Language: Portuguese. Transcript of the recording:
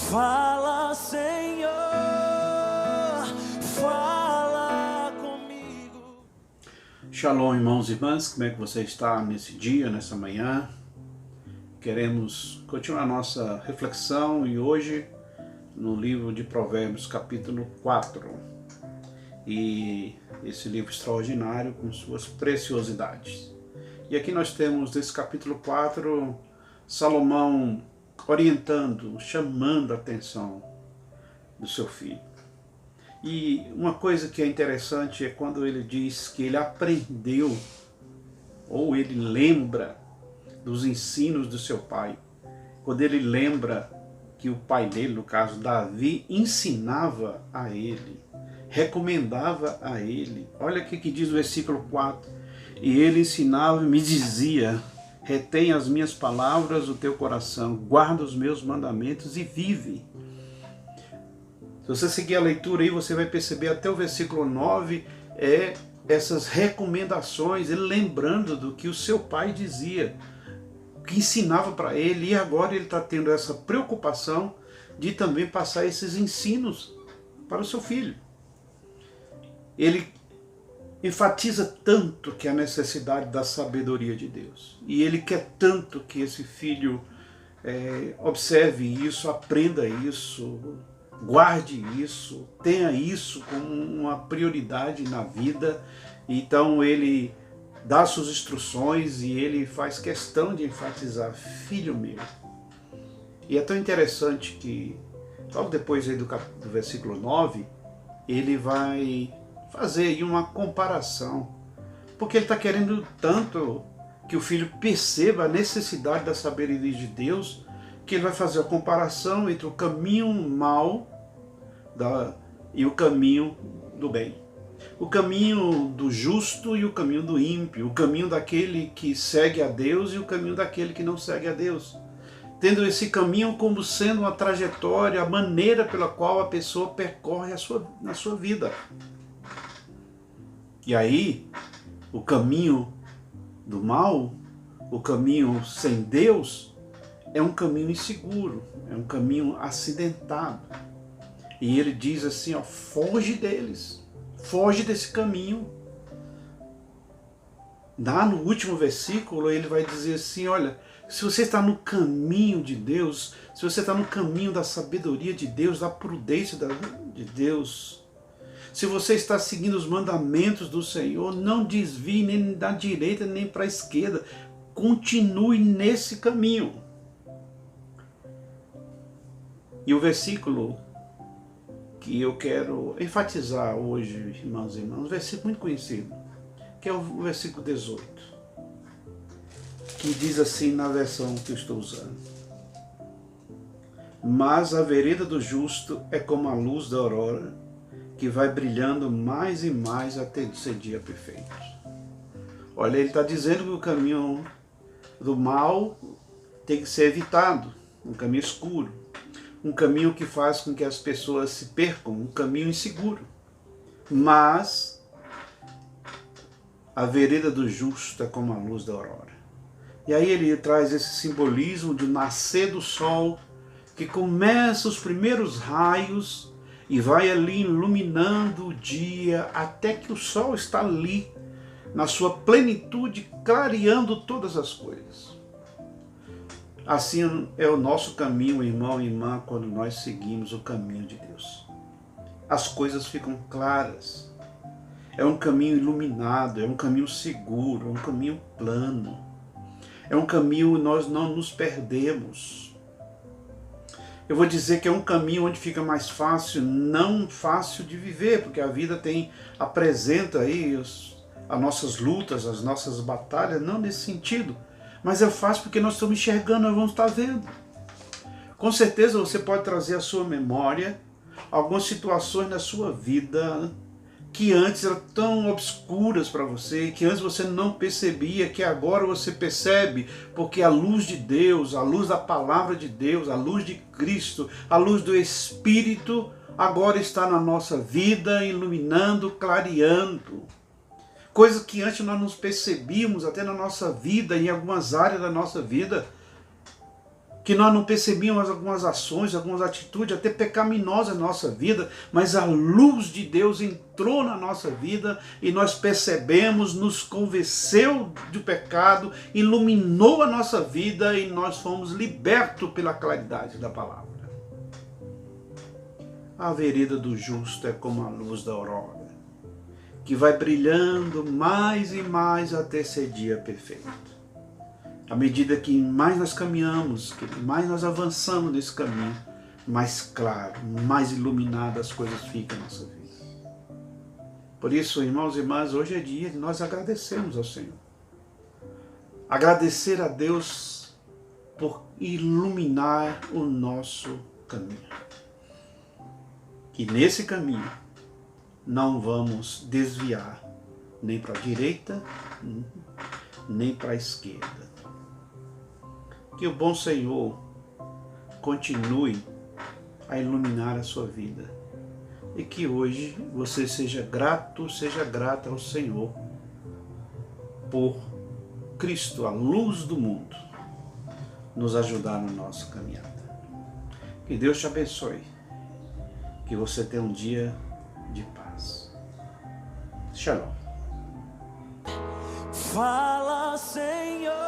Fala, Senhor, fala comigo. Shalom, irmãos e irmãs, como é que você está nesse dia, nessa manhã? Queremos continuar nossa reflexão e hoje no livro de Provérbios, capítulo 4. E esse livro extraordinário com suas preciosidades. E aqui nós temos nesse capítulo 4, Salomão orientando, chamando a atenção do seu filho. E uma coisa que é interessante é quando ele diz que ele aprendeu, ou ele lembra dos ensinos do seu pai. Quando ele lembra que o pai dele, no caso Davi, ensinava a ele, recomendava a ele. Olha o que diz o versículo 4. E ele ensinava e me dizia: retém as minhas palavras do teu coração, guarda os meus mandamentos e vive. Se você seguir a leitura aí, você vai perceber até o versículo 9, essas recomendações, ele lembrando do que o seu pai dizia, que ensinava para ele, e agora ele está tendo essa preocupação de também passar esses ensinos para o seu filho. Ele enfatiza tanto que a necessidade da sabedoria de Deus. E ele quer tanto que esse filho observe isso, aprenda isso, guarde isso, tenha isso como uma prioridade na vida. Então ele dá suas instruções e ele faz questão de enfatizar: filho meu. E é tão interessante que logo depois aí do versículo 9, ele vai fazer aí uma comparação, porque ele está querendo tanto que o filho perceba a necessidade da sabedoria de Deus, que ele vai fazer a comparação entre o caminho mau e o caminho do bem, o caminho do justo e o caminho do ímpio, o caminho daquele que segue a Deus e o caminho daquele que não segue a Deus, tendo esse caminho como sendo uma trajetória, a maneira pela qual a pessoa percorre na sua vida. E aí, o caminho do mal, o caminho sem Deus, é um caminho inseguro, é um caminho acidentado. E ele diz assim, ó, foge deles, foge desse caminho. Lá no último versículo, ele vai dizer assim, olha, se você está no caminho de Deus, se você está no caminho da sabedoria de Deus, da prudência de Deus, se você está seguindo os mandamentos do Senhor, não desvie nem da direita nem para a esquerda. Continue nesse caminho. E o versículo que eu quero enfatizar hoje, irmãos e irmãs, um versículo muito conhecido, que é o versículo 18, que diz assim na versão que eu estou usando: mas a vereda do justo é como a luz da aurora, que vai brilhando mais e mais até ser dia perfeito. Olha, ele está dizendo que o caminho do mal tem que ser evitado, um caminho escuro, um caminho que faz com que as pessoas se percam, um caminho inseguro. Mas a vereda do justo é como a luz da aurora. E aí ele traz esse simbolismo de nascer do sol, que começa os primeiros raios e vai ali iluminando o dia até que o sol está ali na sua plenitude, clareando todas as coisas. Assim é o nosso caminho, irmão e irmã, quando nós seguimos o caminho de Deus. As coisas ficam claras. É um caminho iluminado, é um caminho seguro, é um caminho plano. É um caminho onde nós não nos perdemos. Eu vou dizer que é um caminho onde fica mais fácil, não fácil de viver, porque a vida apresenta aí as nossas lutas, as nossas batalhas, não nesse sentido, mas é fácil porque nós estamos enxergando, nós vamos estar vendo. Com certeza você pode trazer à sua memória algumas situações na sua vida que antes eram tão obscuras para você, que antes você não percebia, que agora você percebe, porque a luz de Deus, a luz da palavra de Deus, a luz de Cristo, a luz do Espírito, agora está na nossa vida, iluminando, clareando. Coisas que antes nós não percebíamos, até na nossa vida, em algumas áreas da nossa vida, que nós não percebíamos algumas ações, algumas atitudes até pecaminosas na nossa vida, mas a luz de Deus entrou na nossa vida e nós percebemos, nos convenceu do pecado, iluminou a nossa vida e nós fomos libertos pela claridade da palavra. A vereda do justo é como a luz da aurora, que vai brilhando mais e mais até ser dia perfeito. À medida que mais nós caminhamos, que mais nós avançamos nesse caminho, mais claro, mais iluminado as coisas ficam na nossa vida. Por isso, irmãos e irmãs, hoje é dia de nós agradecermos ao Senhor. Agradecer a Deus por iluminar o nosso caminho. Que nesse caminho não vamos desviar nem para a direita, nem para a esquerda. Que o bom Senhor continue a iluminar a sua vida e que hoje você seja grata ao Senhor por Cristo, a luz do mundo, nos ajudar na nossa caminhada. Que Deus te abençoe, que você tenha um dia de paz. Shalom. Fala, Senhor.